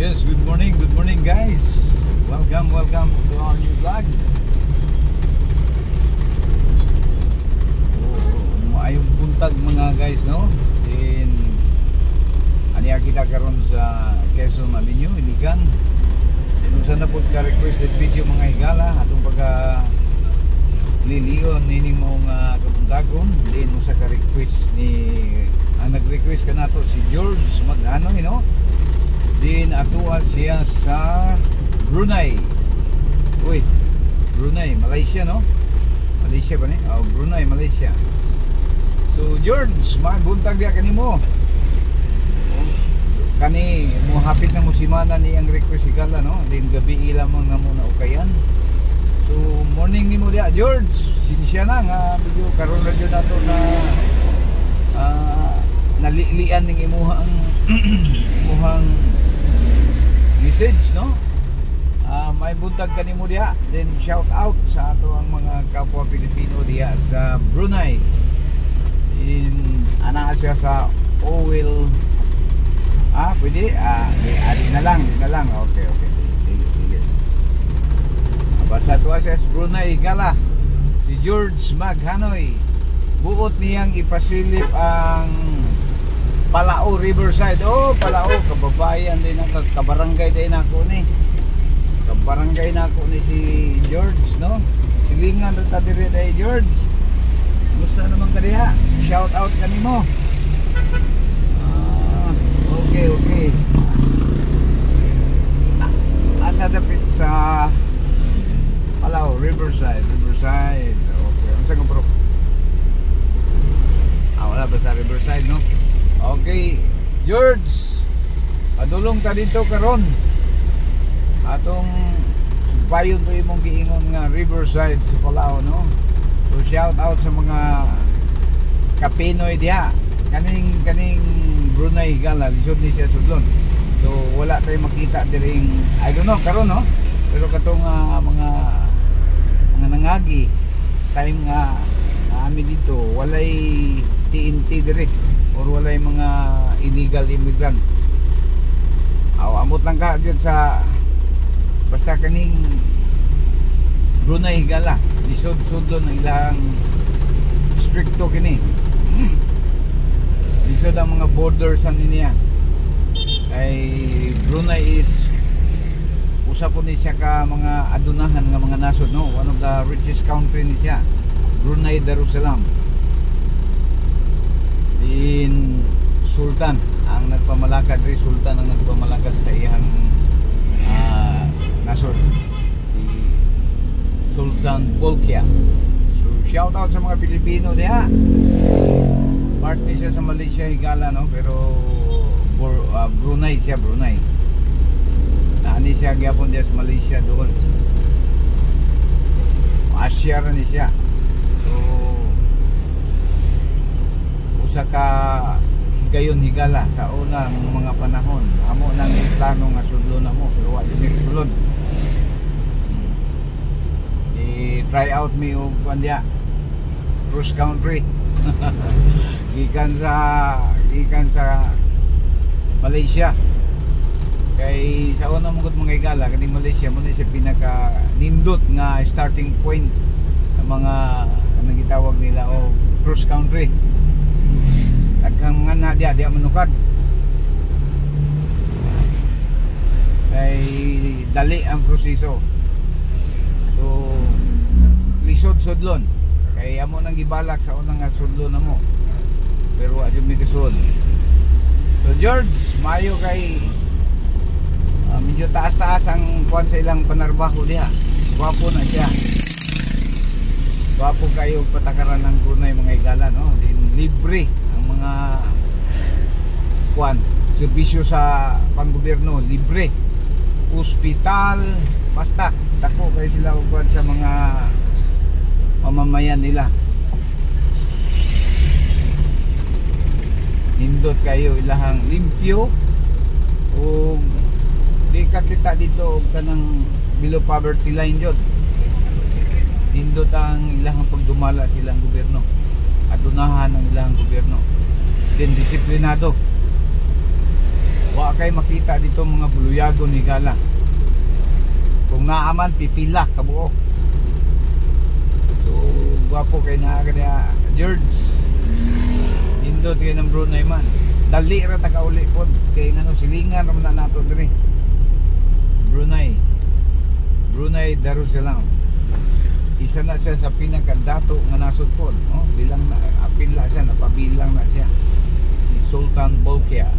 Yes, good morning guys. Welcome to our new vlog. Maayong buntag mga guys, no? Then aniya kita karon sa Quezon Avenue, Iligan. Then usa na pud ka requested video mga higala atong pagka liliyon nining mga kabuntagon. Then usa ka request ni ang nag-request ka nato si George Magano, you know? Din atuan siya sa Brunei. Uy, Brunei, Malaysia, no? Malaysia ba ni? Oh, Brunei, Malaysia. So George, magbuntag dia kanimo. Kani mo hapit na mo simana ni ang request igala, no? Din gabi lamang na muna ukayan. So morning nimo dia George. Sinsya na nga medyo karon ra jud nato na nalilian ning imuhang imuhang message, no? May buntag kanimo diha. Then shout out sa ato ang mga kapwa Pilipino diha sa Brunei. Ana siya sa oil. Pwede? Di na lang. Okay. Sige. Basta tuwa siya sa Brunei, gala. Si George Maghanoy. Buot niyang ipasilip ang Palao Riverside. Oh, Palao, kababayan din ako, kabarangay din ako ni. Kabarangay na ako ni si George, no? Silingan rin tayo rin ay George. Gusto naman ka diha? Shout out kanimo. Okay. Asa dapit sa Palao Riverside. Okay, ano sa bro? Wala ba sa Riverside, no? Okay, George, padulong ta dito karon. Atong subayon to imong giingon nga Riverside sa Palao, no? So shout out sa mga Kapinoy diha. Kaning Brunei gala, lisod ni siya sudlon. So wala tay makita diring I don't know karon, no? Pero katong mga nangagi time nga amin dito walay TNT direct or walay mga illegal immigrant. Amot lang ka dyan sa basta kaning Brunei gala, lisod-sudlon ng ilang stricto kini. Lisod ang mga borders ang niya. Ay Brunei is usa po ni siya ka mga adunahan nga mga nasod, no? One of the richest country ni siya, Brunei Darussalam. Din Sultan ang nagpamalakad rin, Sultan ang nagpamalakad sa iyang nasod, si Sultan Bolkiah. So shout out sa mga Pilipino niya. Part ni siya sa Malaysia higala, no? Pero Brunei siya, Brunei. Naani siya gyapon diya sa Malaysia doon. Asia rin siya. So usa ka higayon higala sa unang mga panahon. Amo nang plano nga sudlon na mo, pero wa di sulod. Try out me og kandiya cross country. gikan sa Malaysia. Kay sa unang mugod mga higala kaning Malaysia mo ni siya pinaka nindot nga starting point sa mga anong gitawag nila o cross country. Daghang mga na dia manukad. Kay dali ang proseso. So lisod-sudlon. Kay amo nang gibalak sa unang nga sudlon namo. Pero adyo mi kasud. So George, mayo kay medyo taas-taas ang kuwan sa ilang panarbaho diha. Gwapo na siya. Gwapo kayo patakaran ng Brunei mga higala, no? Libre ang mga kuwan, serbisyo sa panggobyerno, libre. Ospital, basta dako kay sila kuwan sa mga mamamayan nila. Nindot kayo ilahang limpyo o di ka kita dito kanang below poverty line jud. Nindot ang ilahang pagdumala silang gobyerno, adunahan ang ilahang gobyerno. Then disiplinado. Wa kay makita dito mga buluyagon higala. Kung naaman pipila kabuo. So gwapo kay naa kaya George. Indot kay ng Brunei man. Dali ra ta kauli pod kay ngano silingan ra man nato diri. Brunei Darussalam. Isa na siya sa pinakadato nga nasud pod, no? Bilang na apila siya, napabilang na siya. Si Sultan Bolkiah.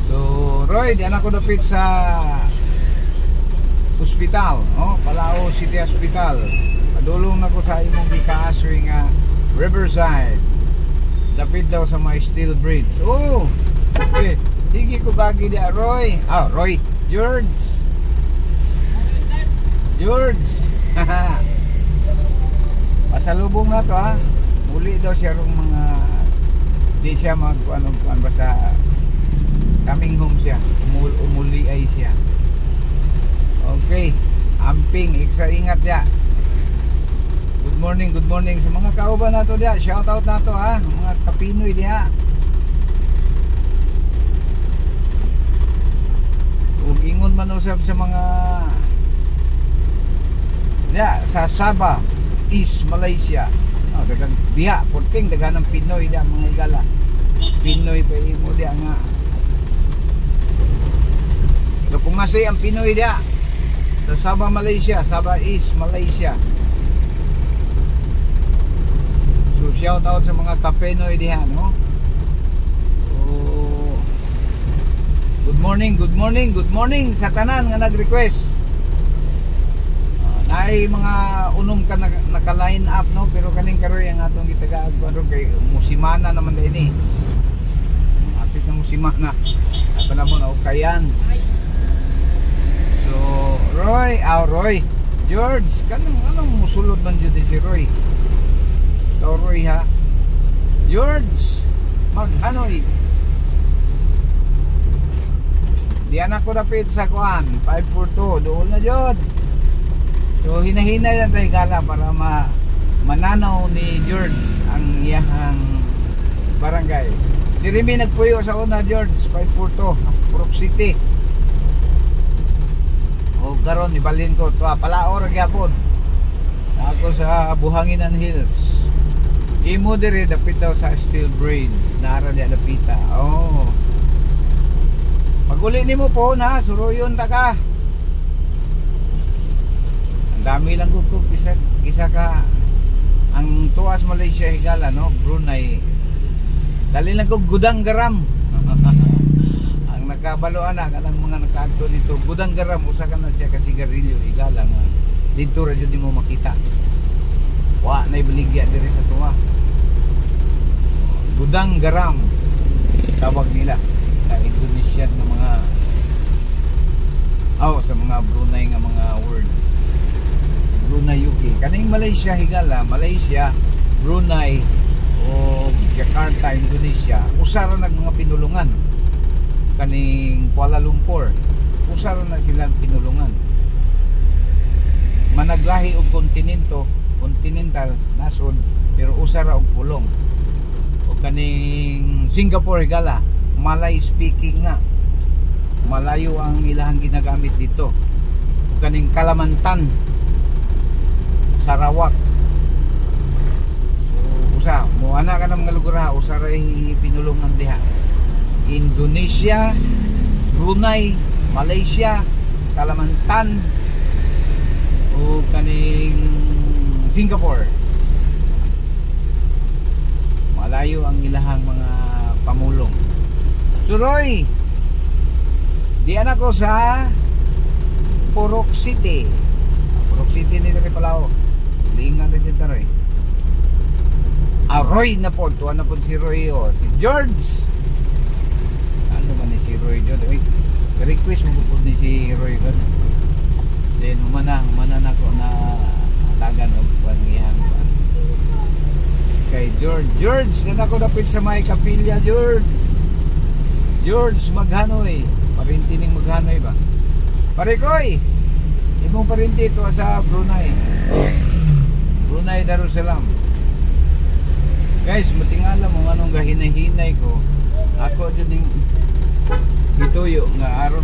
So, Roy, di anak ko dapit sa hospital, no? Palao City Hospital. Padulong na ko sa imong gikaasoy nga Riverside. Dapit daw sa may steel bridge. Oh! Okay. Sige ko gagi dia, Roy. Roy. George. Pasalubong na to ha. Muli daw siya rong mga di siya ano basta coming home siya. Umuli ay siya. Okay. Amping, iksa ingat ya. Good morning sa mga kauban nato dia. Shout out nato ha. Mga kapinoy dia. Ug ingon man usab sa mga sa Sabah, East Malaysia. Dagang diha, porting dagan ng Pinoy dia mga igala. Pinoy pa imo dia nga. Kung nasay ang Pinoy dia sa Sabah, Malaysia, Sabah East Malaysia. So shout out sa mga kapinoy diha, no? Good morning sa tanan nga nag-request. Ay mga unom ka naka-line up, no, pero kaning karoy ang atong gitagaag ano kay musimana naman din ni. Apit na musimana. At panamon o kayan. So Roy, George, anong musulod man jud si Roy? Roy ha. George, di anak ko dapit sa kuan 542 doon na jud. So hinahinay lang tayo gala para mananaw ni George ang iyang barangay. Diri mi nagpuyo sa una George 542 Purok City. O karon ibalin ko to Palaor gyapon. Ako sa Buhanginan Hills. Imo diri dapit daw sa Steel Bridge, naara di dapita. Oh. Paguli nimo po na suruyon ta ka. Ang dami lang gud isa ka ang tuas Malaysia higala, no, Brunei. Dali lang ko gudang garam. Ang nakabaloan na kanang mga nakaadto dito, gudang garam usa ka na siya ka sigarilyo higala nga dito ra jud nimo makita. Wa na ibaligya diri sa tuwa. Gudang garam tawag nila sa Indonesian nga mga sa mga Brunei nga mga words. Brunei UK kaning Malaysia higala, Malaysia, Brunei o Jakarta, Indonesia, usara nag mga pinulungan. Kaning Kuala Lumpur, usara na silang pinulungan. Managlahi og continental nasod pero usara og pulong. O kaning Singapore higala, Malay speaking na. Malayo ang ilahang ginagamit dito. O kaning Kalimantan, Sarawak. So usa mo ana ka ng mga lugar ha, usaray pinulungan diha. Indonesia, Brunei, Malaysia, Kalimantan o kaning Singapore. Malayo ang ilahang mga pamulong. So Roy, diyan ako sa Purok City. Purok City ni Dari Palao. Lingan rin dito Roy. Roy na po. Tuwan na po si Roy o. Si George. Ano ba ni si Roy dyan? Request mo po ni si Roy dyan. Then umana na ko na tagan o pangihan. Kay George na ako dapit sa may kapilya. George Maghanoy. Parinti ning Maghanoy ba? Parikoy, imong parinti ito sa Brunei Darussalam. Guys, matingala mo anong gahinay-hinay ko. Ako dyan tuyo nga aron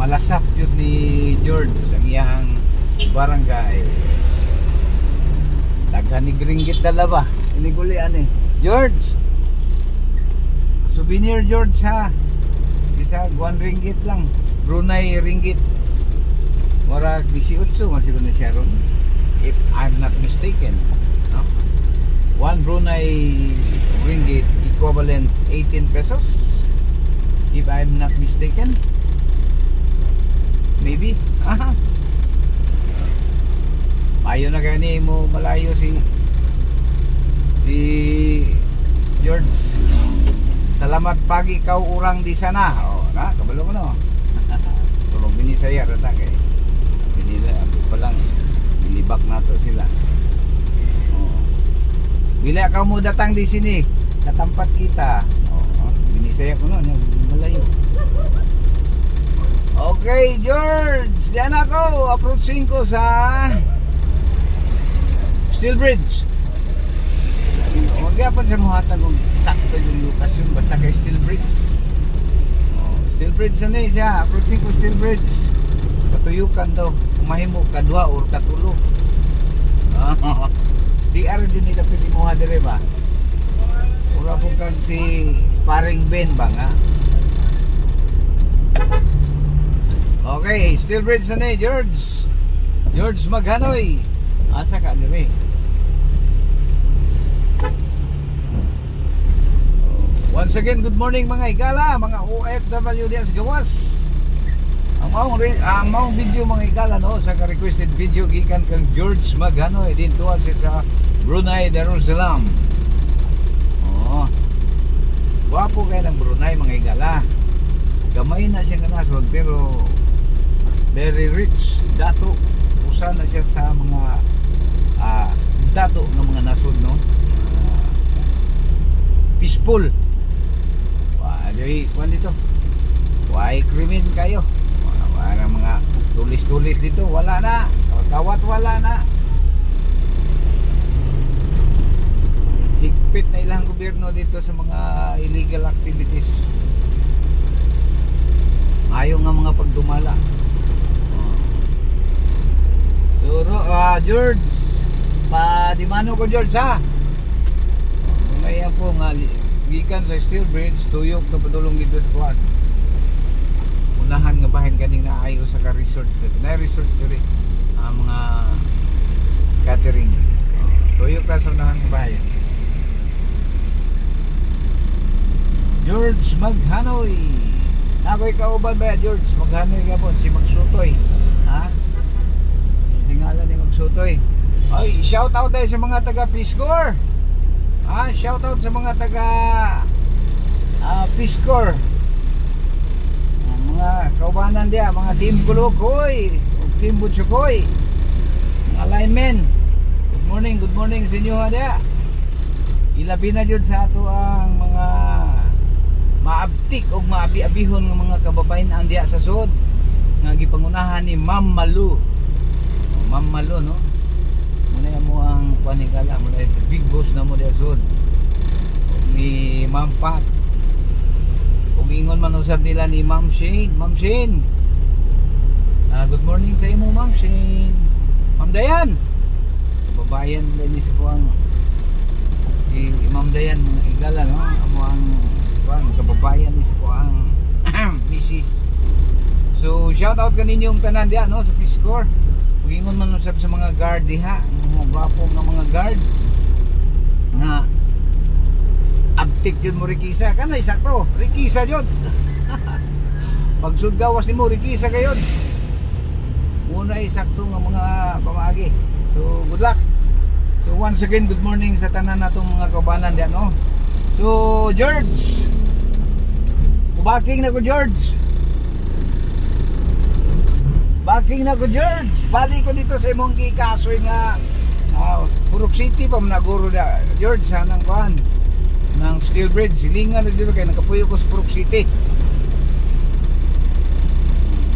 malasap yun ni George ang iyang barangay. Daghan ni ringgit dala ba? Inigulian eh. George! Souvenir George ha. Bisa 1 ringgit lang. Brunei ringgit. Murag 18 masih na siya ron. If I'm not mistaken. No? 1 Brunei ringgit equivalent 18 pesos. If I'm not mistaken. Maybe. Aha. Ayaw na gani mo malayo si George. Salamat pagi kau urang di sana. Oh, na kabalo ko no. Tulong binisaya rata kay. Binila pa lang nilibak nato sila. Oh. Bila ka mo datang di sini, katampat kita. Oh, binisaya ko no, malayo. Okay, George, diyan ako. Approaching ko sa Steel Bridge. Huwag yapon sa muhatag kung sakto yung lokasyon basta kay Steel Bridge. Oh, Steel Bridge na siya. Approaching ko Steel Bridge. Katuyukan daw. Mahimo kadua or katulo. Di ara din nila pwede muha dire ba? Ura po kag si paring Ben ba nga? Okay, Steel Bridge na George. George Maghanoy. Asa ka dire? Once again, good morning mga igala, mga OFW diyan sa gawas. Ang maong video mga igala no sa requested video gikan kang George Maghanoy din tuwa siya sa Brunei Darussalam. Oh. Guwapo kay ng Brunei mga igala. Gamay na siya kanasod pero very rich dato. Usa na siya sa mga dato ng mga nasod no. Peaceful. Jadi kuan dito. Why krimen kayo? Wala mga tulis-tulis dito, wala na. Kawat wala na. Higpit na ilang gobyerno dito sa mga illegal activities. Ayaw nga mga pagdumala. So, George, pa-dimano ko George ha. Ngayon po nga gikan sa Steel Bridge tuyok na padulong dito sa kuan. Unahan nga bahin kaning naayo sa ka-resort na resort siri ang mga catering. Tuyok ka sa unahan nga bahin. George Maghanoy. Nakoy kauban ba George Maghanoy gapon si Magsutoy. Ha? Tingala ni Magsutoy. Ay, shout out tayo sa mga taga Peace Corps. Shout out sa mga taga Peace Corps. Mga kaubanan diya, mga Team Kulukoy, Team Butsukoy, mga linemen. Good morning sa inyo diya. Ilabi na dyan sa ato ang mga maabtik o maabi-abihon ng mga kababayan diya sa sud nga gipangunahan ni Ma'am Malu. Ma'am Malu no. Muna mo ang panigala mo na big boss na mo desod ni Ma'am Pat ug ingon man usab nila ni Ma'am Shane. Ma'am Shane, good morning sa imo Ma'am Shane. Ma'am Dayan, babayan din si ko ang si Ma'am Dayan mga igala no amo ang kababayan ni si ko ang Mrs. So shout out kaninyong tanan diyan no sa Peace Corps. Ingon man usab sa mga guard diha, mga gwapong nga mga guard nga abtik jud mo rikisa kanay sakto rikisa jud. Pag sudgawas nimo rikisa kayod. Una sakto nga mga pamaagi. So good luck. So once again good morning sa tanan natong mga kaubanan diyan no. So George, bubaking na ko George. Baking na ko George. Balik ko dito sa imong gikasoy nga Purok City pa managuro da George sa nang kuan ng Steel Bridge. Silingan na dito kay nakapuyo ko sa Purok City.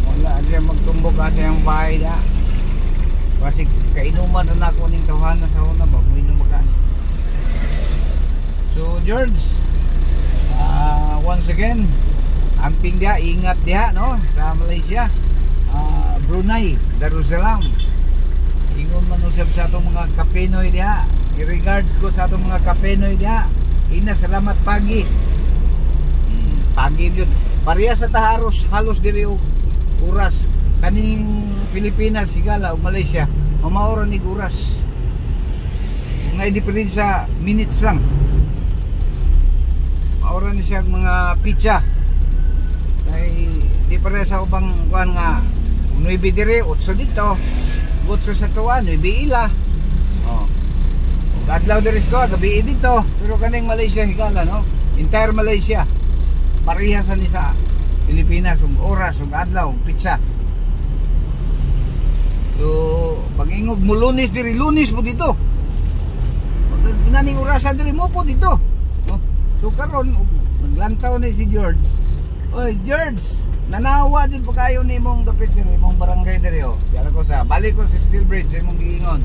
Wala diyan magtumbok kasi ang bahay da. Kasi kainuman na ako ning tawhana sa una ba muinom ka. So George, once again amping dia, ingat dia no sa Malaysia. Brunei Darussalam. Ingon man usab sa atong mga kapinoy dia. I-regards ko sa atong mga kapinoy dia. Ina salamat pagi. Pagi yun. Pareha sa taharos halos diri og oras kaning Pilipinas higala ug Malaysia. Mamaoro ni oras. Ngay diferensya minutes lang. Maoro ni siya mga pizza. Kay di pareha sa ubang kuan nga 9 dire 8 dito. 8 sa tuwa 9 ila. Oh. Adlaw diri sa gabi dito. Pero kaning Malaysia higala no. Entire Malaysia. Pareha sa ni sa Pilipinas ug oras ug adlaw pizza. So pag-ingog mo Lunes diri Lunes mo dito. Naning orasan diri mo po dito. Oh. So karon naglantaw ni si George. Oy George, nanawa din pa kayo ni mong dapit diri mong barangay diri oh. Diara ko sa balik ko sa Steel Bridge sa imong giingon.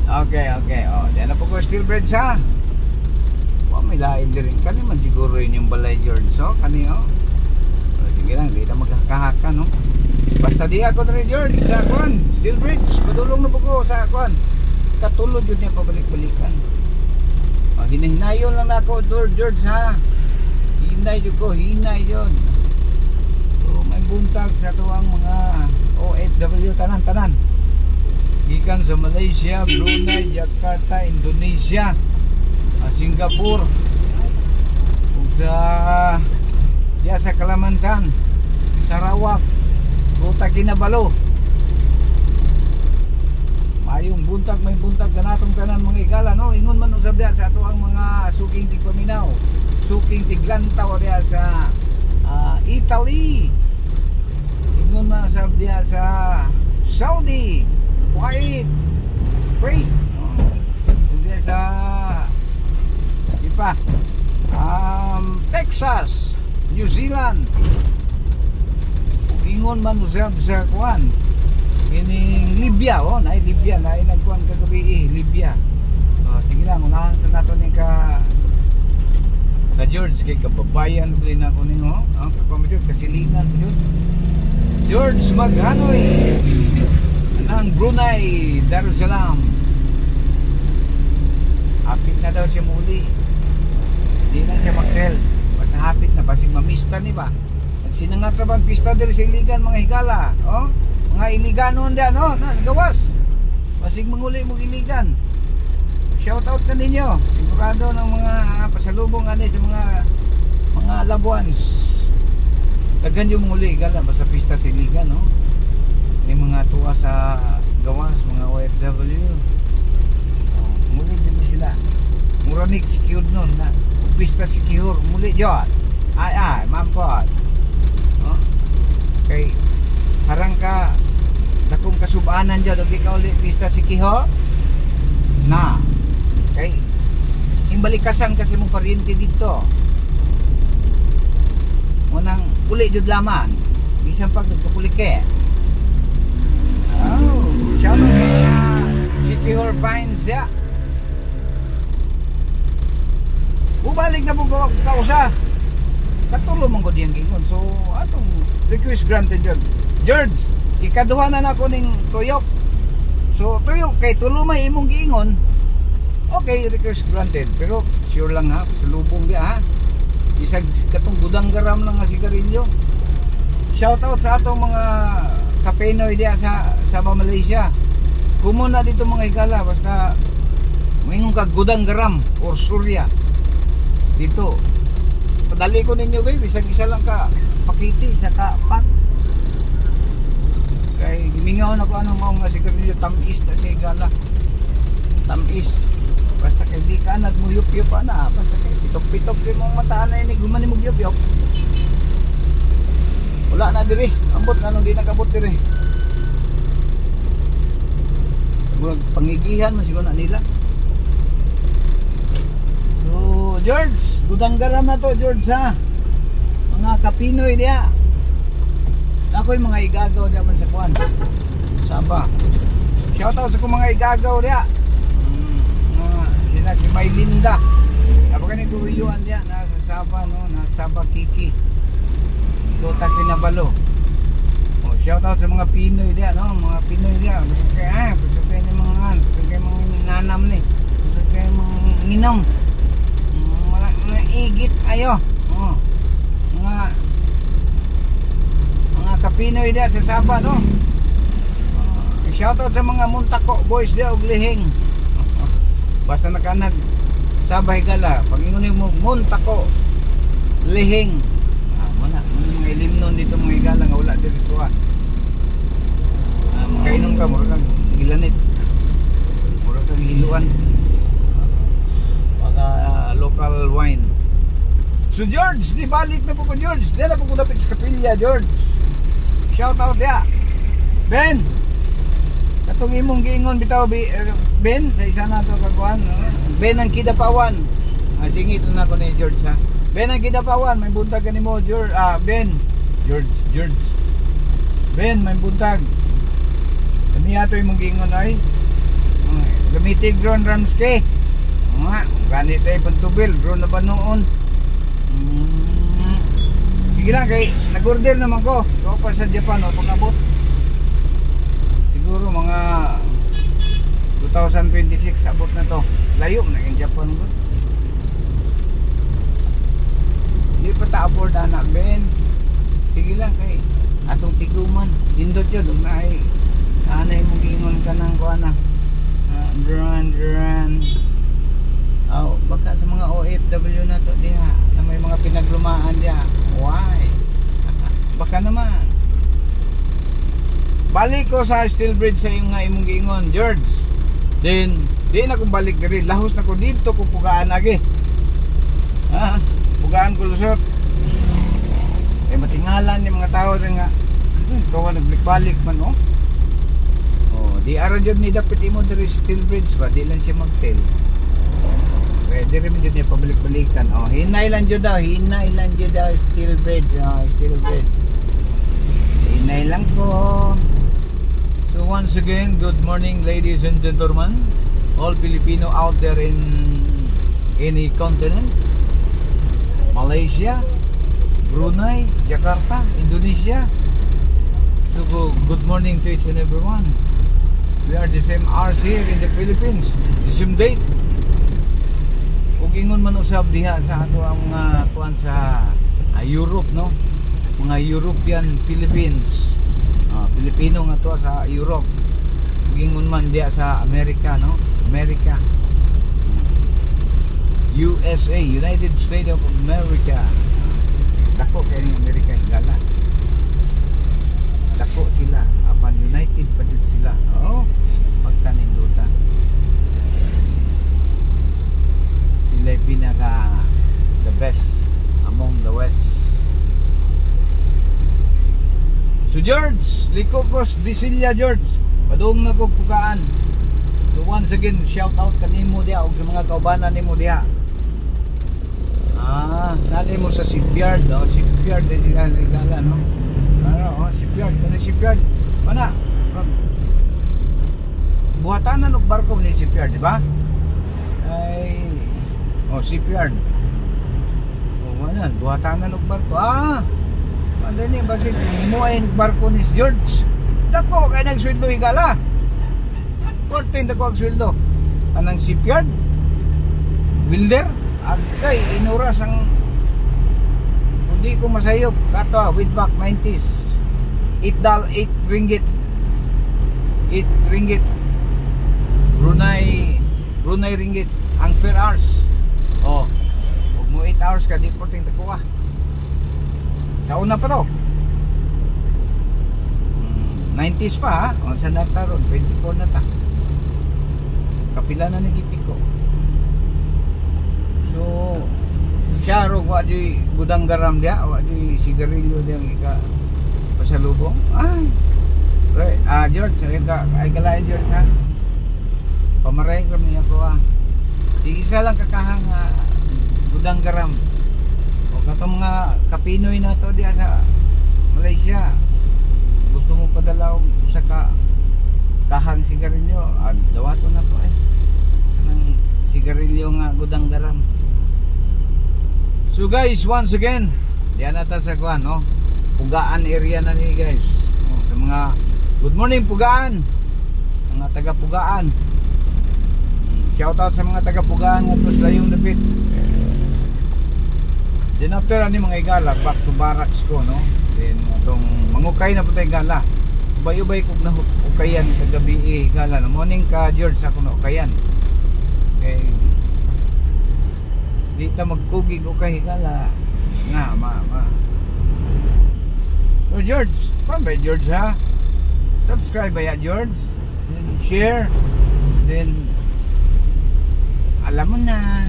Okay. Oh, diara po ko Steel Bridge ha. Wa may lain diri. Kani man siguro yun yung balay George so kani oh. Sige lang, di na magkakahaka no. Basta di ako diri George sa kuan Steel Bridge, padulong na po ko sa kuan. Katulod yun niya pabalik-balikan. Hinahinayon lang ako George ha. Hinay yun. So may buntag sa tuwang mga OFW tanan-tanan. Gikan sa Malaysia, Brunei, Jakarta, Indonesia, Singapore, ug sa diya sa Kalimantan, Sarawak, Kota Kinabalu. Mayong buntag may buntag ganatong tanan mga igala no. Ingon man usab diya sa ato ang mga suking tigpaminaw, suking tiglantaw diya sa Italy. Ingon man usab diya sa Saudi, Kuwait, Kuwait. Diya sa ipa Texas, New Zealand. Ingon man usab sa kuan ining Libya oh, na Libya na nagkuan kagabi Libya. Sige lang unahan sa nato ni ka George kay kababayan pili na ko ninyo ang kapamilya kasilingan mo yun. George Maghanoy ng Brunei Darussalam. Hapit na daw siya muli. Hindi na siya mag-tell. Basta hapit na basig mamista ni ba. Nagsinangat na ba ang pista diri sa iligan mga higala oh? Mga iliganon dyan, no? Nas gawas. Basig manguli mong iligan. Shout out ka ninyo. Sigurado ng mga pasalubong ani sa mga labuans. Daghan yung manguli igala basta pista sa iligan, no? May mga tuwa sa gawas, mga OFW. Oh, muli din sila. Muranig secured nun na. Pista secure, muli dyan. Ay, mampot. Oh? Okay. Harang ka dakong kasubanan dyan og ikaw ulit pista si Kiho na kay imbalikasan kasi mong paryente dito munang uli jud laman bisan pag nagkapulike shout out si Kiho Pines ya bubalik na po kausa katulo mong ko diyang gingon so atong request granted dyan George, ikaduha na nako ning tuyok. So tuyok kay tulo may imong giingon. Okay, request granted. Pero sure lang ha, salubong dia ha. Isag katong gudang garam lang nga sigarilyo. Shout out sa atong mga kapenoy dia sa Malaysia. Kumo na dito mga higala basta moingon kag gudang garam or surya. Dito. Padali ko ninyo bay, bisag isa lang ka pakiti sa kapat. Kay gimingaw na ko anong mga sigarilyo tamis na sigala. Tamis. Basta kay di ka anad mo yup-yup ana. Basta kay pitok-pitok din mong mataan na ini gumani mo yup-yup. Wala na diri. Ambot anong di nakabot diri. Murag pangigihan man siguro na nila. So George, gudang garam na to George ha. Mga kapinoy diya. Ako'y mga igagaw diya man sa kuan. Saba. Shout out sa kong mga igagaw diya. Sila si Maylinda. Ako kanito uyuan diya na sa Sabah no, na Sabah Kiki. Kota Kinabalu. Oh, shout out sa mga Pinoy diya no, mga Pinoy diya. Gusto kay ni mga nanam ni. Gusto kay mga nginom. Mga igit ayo. Oh. Mga kapinoy diya sa Sabah no. Shout out sa mga Muntako boys diya og lihing. Basta nakanag Sabah Higala, pag ingon mo Muntako lihing. Mana mga ilimnon dito mga Higala nga wala dito makainom ka mura kang gilanit. Mura kang hiluan. Mga local wine. So George, di balik na po ko George. Di na po ko dapit sa kapilya George. Shout out ya. Ben. Katong imong giingon bitaw Ben sa isa na to kakuan. Ben ang Kidapawan. Singit na ko ni George ha. Ben ang Kidapawan, may buntag kanimo George. Ben. George. Ben, may buntag. Kami ato imong giingon ay. Gamitig drone Ramsky. Nga, ganit ay pantubil, drone na ba noon? Sige lang kay nag-order naman ko. Ko pa sa Japan o pag-abot. Siguro mga 2026 abot na to. Layo na yung Japan ko. Hindi pa ta-afford anak Ben. Sige lang kay atong tiguman. Dindot yun. Doon na ay anay mo gingon ka ng kuha na. Duran. Oh, baka sa mga OFW na to diha na may mga pinaglumaan diha. Why? Baka naman. Balik ko sa Steel Bridge sa iyong nga imong giingon, George. Then, di na ko balik diri. Lahos na ko dito ko pugaan lagi. Pugaan ko lusot. Matingalan yung mga tao rin nga. Ikaw nagbalik-balik man, oh. Oh, di aron jud ni dapat imo diri Steel Bridge ba, di lang siya magtel. Pwede rin jud niya pabalik-balikan. Oh, hinay lang jud daw Steel Bridge, Steel Bridge. Hinay lang po. So once again, good morning ladies and gentlemen, all Filipino out there in any continent, Malaysia, Brunei, Jakarta, Indonesia. So good morning to each and everyone. We are the same hours here in the Philippines, the same date. Ug ingon man usab diha sa ato ang mga kuan sa Europe no, mga European Philippines. Pilipino nga to sa Europe. Ug ingon man diha sa America no, America. USA, United States of America. Dako kay ni America higala. Dako sila, apan united pa jud sila. Oh, pagkaninduta. Sila pinaka the best among the West. So George, Likokos Disilia George, padung na ko pukaan. So once again, shout out kanimo diha og sa mga kaubanan nimo diha. Nani mo sa shipyard, shipyard din sila ligala no. Shipyard, kana shipyard. Mana? Buhatanan og barko ni shipyard, di ba? Ay, shipyard. Mana? Buhatanan og barko. Ano ni basit himuay og barko ni George. Dako kay nagsweldo higala. 14 dako ang sweldo. Anang shipyard? Wilder? Agay inuras ang hindi ko masayop kato with back 90s 8 ringgit Brunei ringgit ang per hours. Huwag mo 8 hours ka di porting takuha sa una pa to 90s pa ha. Sa nagtaron 24 na ta kapila na nagipiko. So siya ro wa di budang garam dia, wa di sigarilyo dia ika pasalubong. Ay. George, ay kalain George ha. Pamaray kami ako sige isa lang kakahang budang garam. O katong mga kapinoy na to diya sa Malaysia. Gusto mo padala og usa ka kahang sigarilyo, dawato na to nang sigarilyo nga budang garam. So guys, once again, diyan na ta sa kuan, no? Pugaan area na ni guys. Sa mga good morning Pugaan. Mga taga Pugaan. Shout out sa mga taga Pugaan nga plus dayong dapit. Then after ani mga igala, back to barracks ko, no? Then atong mangukay na putay gala. Ubay-ubay kog na ukayan kagabi igala. No? Morning ka George ako na ukayan. Okay. Di ta magkugig ukay igala. Nga ma. So George, paano ba George ha? Subscribe ba ya George? Then share. Then alam mo na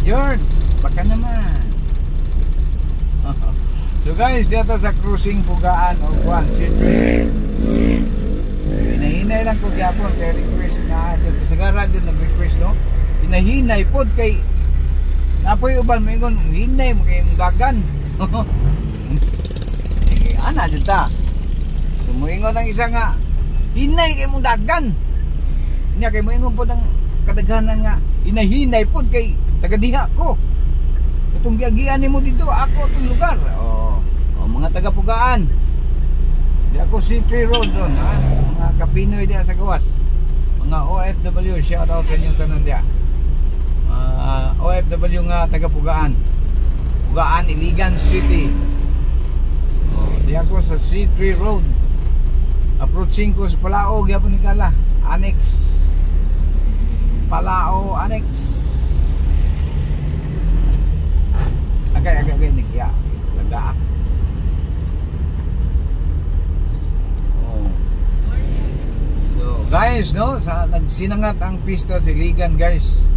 George, baka naman. So guys, dito sa cruising Pugaan o Juan City. Hinahinay lang ko gyapon kay request na dito sa garage dito nag-request, no? Hinahinay pod kay napoy uban moingon hinay mo kay dagan. Ana jud ta. Sumuingon ang isa nga hinay kay mong dagan. Nya kay moingon pod ang kadaghanan nga hinahinay pod kay taga diha ko. Itong giagian nimo dito ako itong lugar. Mga taga Pugaan. Di ako City Road doon, ha? Mga Kapinoy diya sa gawas. Mga OFW, shout out sa inyong tanan diya. OFW nga taga Pugaan. Pugaan, Iligan City. Di ako sa City Road. Approaching ko sa Palao, gyapon ni Kala. Annex. Palao Annex. Agay nigya. Laga. So guys, no, sa nagsinangat ang pista sa Iligan guys.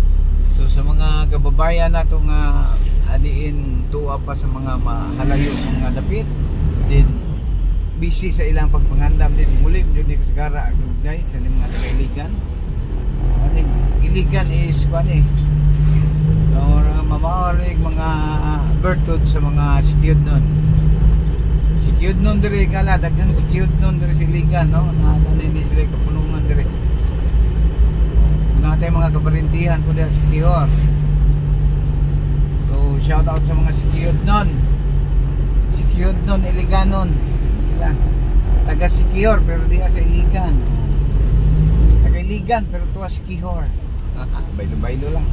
So sa mga kababayan nato nga adiin tuwa pa sa mga mahalayo mga dapit, din busy sa ilang pagpangandam din muli jud ni kasagara guys sa mga taga Iligan. Iligan is kuan or mamaorig mga bertud sa mga sikiyod nun. Sikiyod nun dire kala daghang sikiyod nun dire sa Iligan, no? Na ni sila kapunungan dire. Natay mga kabarintihan ko dire sa Sikihor. So shout out sa mga sikiyod nun. Sikiyod nun, Iliganon. Sila taga Sikihor pero di sa Iligan. Taga Iligan pero tuwa Sikihor. Baylo-baylo lang.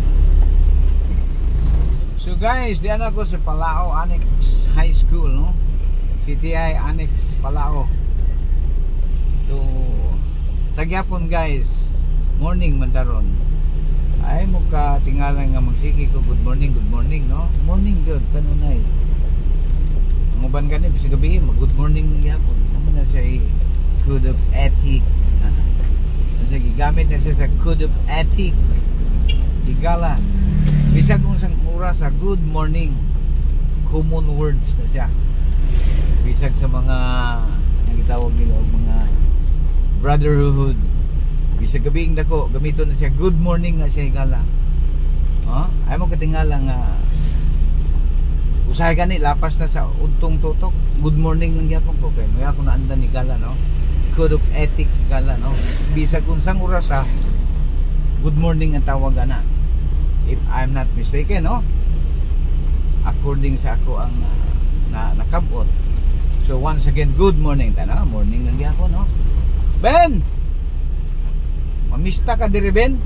So guys, diyan ako sa Palao Annex High School, no? CTI Annex Palao. So sa gyapon guys, morning mandaron. Ay mo ka tingalan nga magsigi ko good morning, no? Morning jud kanunay. Ang uban gani bisig gabi mag good morning gyapon. Amo na siya code of ethic. Ano gigamit na siya sa code of ethic. Igala. Bisag unsang oras sa good morning, common words na siya. Bisag sa mga nagitawag nila mga brotherhood. Bisag gabing dako gamiton na siya good morning na siya igala. Ay mo katingala nga usahay gani lapas na sa untong tutok. Good morning lang gyapon ko kay may ako naandan ni gala, no? Code of ethic igala, no? Bisag unsang oras sa good morning ang tawag ana. If I'm not mistaken, no? According sa ako ang nakabot. So once again, good morning tana. Morning lang gyapon, no? Ben! Mamista ka diri Ben?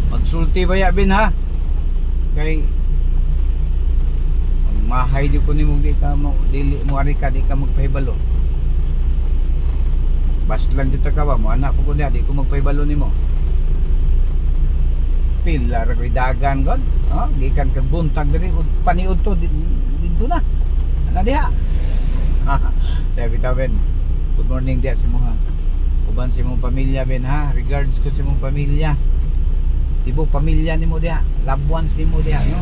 Magsulti ba ya Ben ha? Kay mahay di ko nimo di ka mo dili mo ari ka di ka magpahibalo. Basta lang dito ka ba mo anak ko kunya di ko magpahibalo nimo. Pilar ko'y dagan god, gikan kag buntag diri ug paniud to dito na. Ana diha. Sabi ta Ben. Good morning diha sa mga uban sa imong pamilya Ben ha. Regards ko sa imong pamilya. Ibo pamilya nimo diha, loved ones nimo diha, no?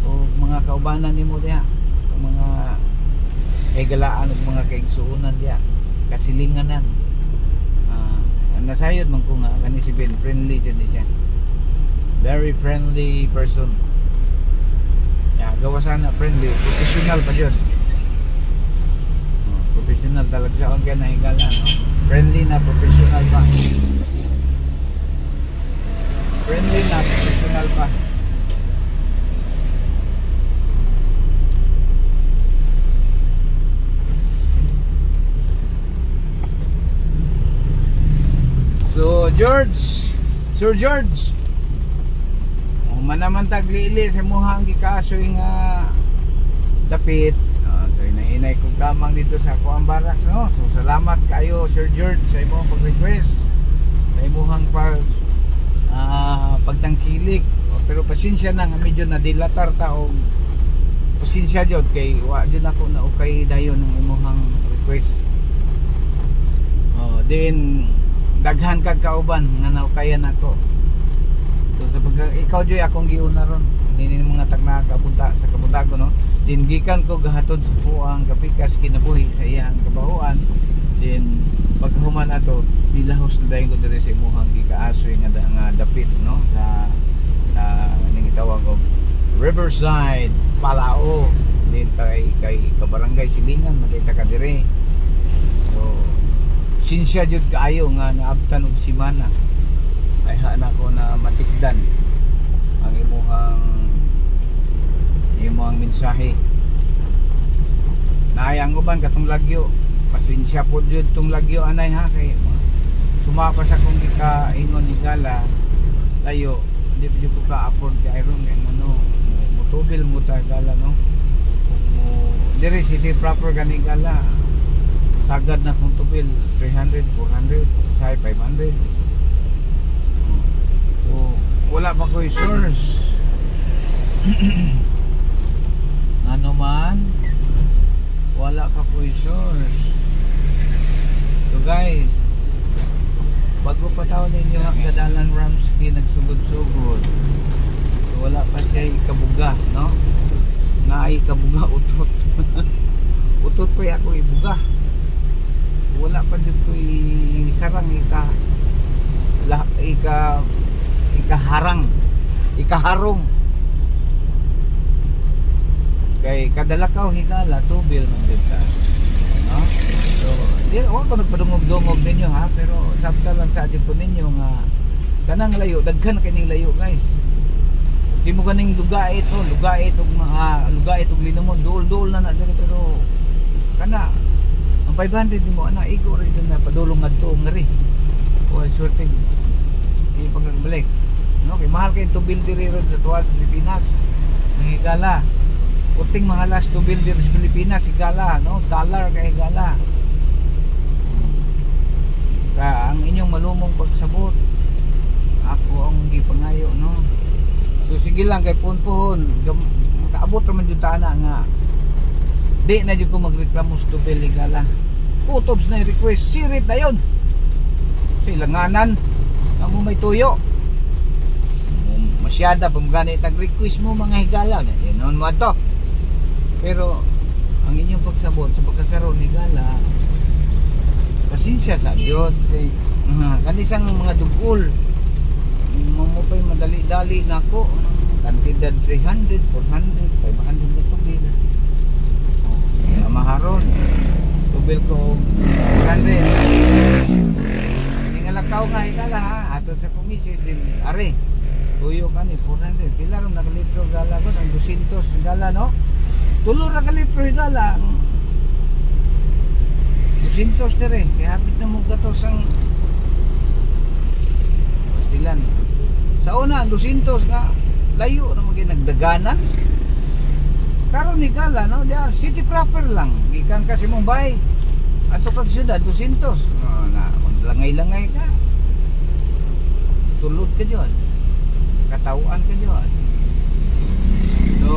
O mga kaubanan nimo diha, o mga kaigalaan ug mga kaigsuonan diha, kasilinganan. Nasayod man ko nga kani si Ben friendly jud ni siya. Very friendly person. Gawa sana friendly, professional pa yun. Professional talaga sa kanya na higala, no? Friendly na professional pa. Friendly na professional pa. George, Sir George, manaman taglili sa muhang gikasoy nga dapit. So inainay ko gamang dito sa Kuang Barracks, no? So salamat kayo Sir George sa imong pag-request, sa imong pagtangkilik. Pero pasensya na nga medyo nadilatar ta og pasensya jud kay wa jud ako na okay dayon ng imong request. Then daghan kag kauban nga naukayan ako. So sa ikaw joy akong giuna ron. Hindi mga tagna kabunta sa kabuntago, no. Din gikan ko gahatod sa puang kapikas kinabuhi sa iyang kabahuan. Then paghuman ato nilahos na dayon ko diri sa imong gikaasoy nga dapit, no, sa ning gitawag og Riverside, Palao. Din kay kabarangay Silingan makita ka dire. So sinsya jud kaayo nga naabtan og simana ay hana ko na matikdan ang imong mensahe. Naayang uban katong lagyo, pasensya po jud tong lagyo anay ha, kay sumapas akong gikaingon ni Gala layo, di ko ka afford kay iron kay ano motubil mo ta Gala, no. Mo diri city proper gani Gala, sagad na kung tubil 300, 400, say 500. So wala pa ko'y source. Ano man, wala pa ko'y source. So guys, bago pa taon ninyo ang Gadalan Ramsky nagsugod-sugod. So wala pa siya ikabuga, no? Nga ay ikabuga utot. Utot pa ako ibuga. Wala pa dito ko sarang ikaharong kay kadalakaw higala tubil ng dita, no. So di ako nagpadungog-dungog ninyo ha, pero sabta lang sa atin ko ninyo nga kanang layo daghan kaning layo guys. Di mo ganing lugait og linumon duol-duol na diri, pero kana ang 500 di mo ana igo rin na padulong ngadto ngari. O swerte di pagbalik, no, kay mahal kay tubil diri ron sa tuwas Pilipinas ng higala. Kuting mahalas tubil diri sa Pilipinas higala, no, dollar kay higala. Ang inyong malumong pagsabot ako ang gipangayo, no. So sige lang kay punpuhon makaabot raman jud ta na nga di na jud ko magreklamo sa tubil higala. Utobs na request sirit na yun sa ilanganan amo may tuyo masyada pamgani tag request mo mga higala noon mo ato. Pero ang inyong pagsabot sa pagkakaroon ni Gala, pasensya sa Diyod kay kanisang mga dugol mamupay madali-dali na ako kantidad 300, 400, 500 na tubil. Kaya maharon tubil ko 400 ngalakaw nga higala ha, atod sa kumisis din are tuyo ka ni 400 pila ron nakalitro Gala ko ang 200 Gala, no. Tulo ra ka litro higala 200 dire kaya hapit na mo gatos ang pastilan sa una ang 200 nga layo na maging nagdaganan karon ni Gala, no, di city proper lang gikan kasi Mumbai ato kag syudad 200 na langay-langay ka tulod ka dyan katawaan ka dyan. So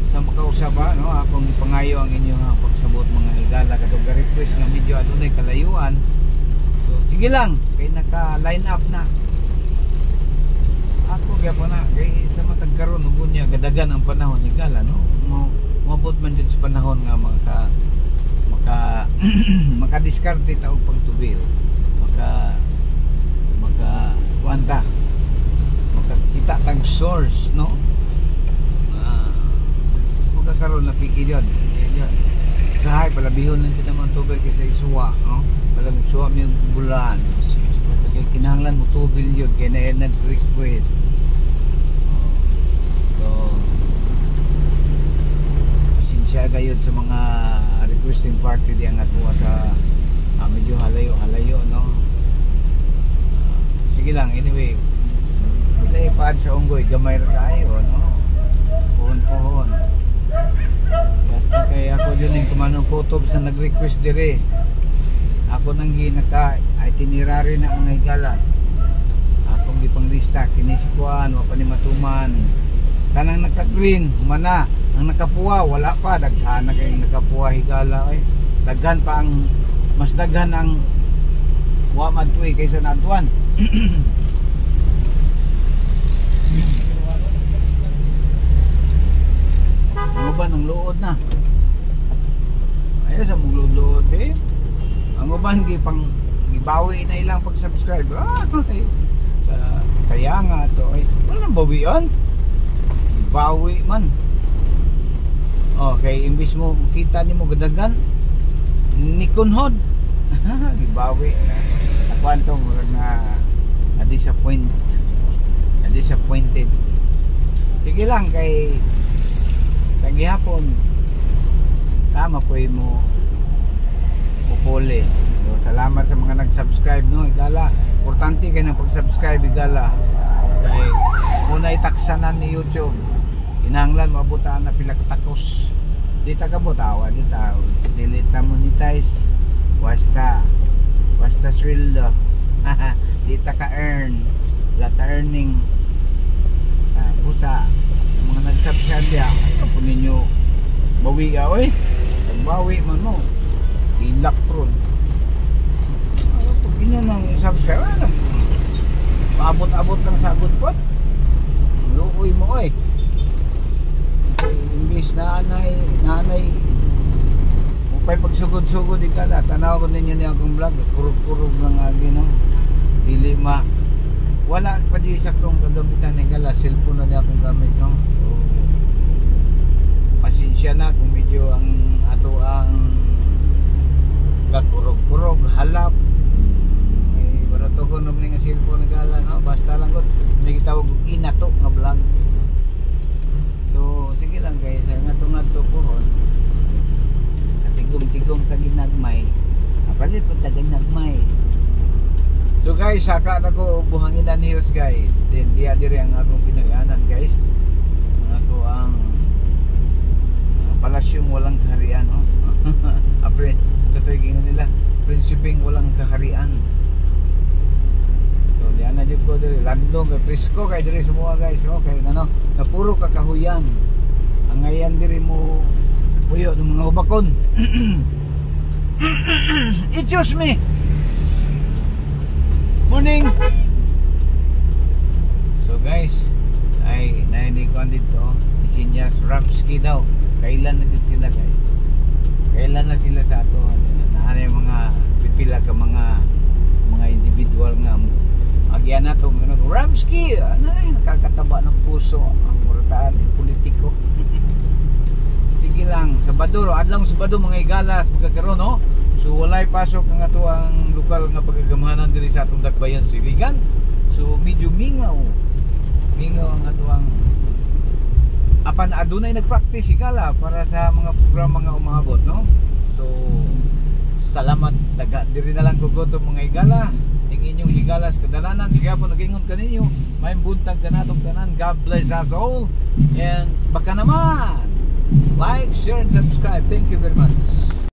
sa makausaba, no, akong pangayo ang inyong pagsabot mga higala katong request nga medyo adunay kalayuan. So sige lang kay naka line up na ako gyapon na kay sa matag karon ug unya gadagan ang panahon higala, no, moabot man jud sa panahon nga maka-diskarte ta og pagtubil kuanta makakita tag source, no. Magkakaroon na piki dyan sahay palabihon lang kita mga tubil kaysa isuwa, no, palabisuwa mo yung bulan basta kay kinahanglan mo tubil yun kaya na nag-request. So pasensya gayod sa mga requesting party diyan nga tuwa sa medyo halayo, no. sige lang, anyway. Ilay paad sa unggoy, gamay ra tayo, no? Puhon-puhon. Basta kay ako din yung kumanong kutob sa nag-request dire. Ako nang ginaka itinerary na mga higala. Akong gipanglista kinisikuan wa pa ni matuman. Kanang naka-green humana, ang nakapuwa wala pa, daghan na kay nakapuwa higala ay. Daghan pa ang mas daghan ang wa madtuy kaysa natuan. Ano ba ng luod na? Ayaw sa mong luod eh. Ang uban gibawi na ilang pag-subscribe. Saya nga to ay. Walang bawian. Gibawi man. Okay, imbis mo kita nimo gadagan ni kunhod. Gibawi. Akuan to murag na disappointed. Sige lang kay sa gihapon tama po mo pupuli. So salamat sa mga nag-subscribe, no higala. Importante kay nang pag-subscribe higala. Kay muna itaksanan ni YouTube. Inanglan mabutaan na pila ka takos. Di ta kabutawa, di ta delete ta monetize. Basta sweldo. Di ta ka earn. Lata earning. Busa mga nag-subscribe ya. Ano po ninyo bawi ka, oy? Bawi man mo. Ilak ron. Pag inyo nang subscribe, ano? Maabot-abot lang sa agod po. Luoy mo, oy. Imbis na nanay upay pagsugod-sugod ikala. Tanaw ko ninyo niya akong vlog. Kurog-kurog lang agi, no? Dili ma. Wala pa di saktong kagamitan ni gala. Cellphone na niya akong gamit, no? So, pasensya na kung medyo ang ato ang gakurog-kurog, halap baratuhon naman nga cellphone na gala, no? Basta lang ko may gitawag inato nga vlog. So sige lang guys, nga to pohon katigom-tigom taginagmay apalit po taginagmay. So guys, saka na ko Buhanginan Hills guys, then diya dire ang akong pinayanan guys, ang ako ang palasyong walang kaharian, no? Apre sa tuiging nila prinsipeng walang kaharian. So diyan na jud ko dire landong kay presko kay dire semua guys, okay ano na puro kakahuyan. Ang ngayon dire mo puyo ng mga ubakon. Excuse me. Morning. So guys, ay nainig ko dito isinyas Ramsky daw. Kailan na din sila guys? Kailan na sila sa ato? Naana yung mga pipila ka mga individual nga agyan na to Ramsky, ano nakakataba ng puso. Murataan politiko. Sige lang, Sabado, adlang Sabado mga igalas magkakaroon, no? So walay pasok nga to ang lokal nga pagagamahanan diri sa atong Dakbayan Siligan. So medyo mingaw ang ato ang apan adunay nagpractice igala para sa mga programa nga umaabot, no? So salamat daga diri na lang kugoto mga igala ning inyong higalas kadalanan sigapon nagingon kaninyo may buntag kanatong tanan. God bless us all and baka naman like, share and subscribe. Thank you very much.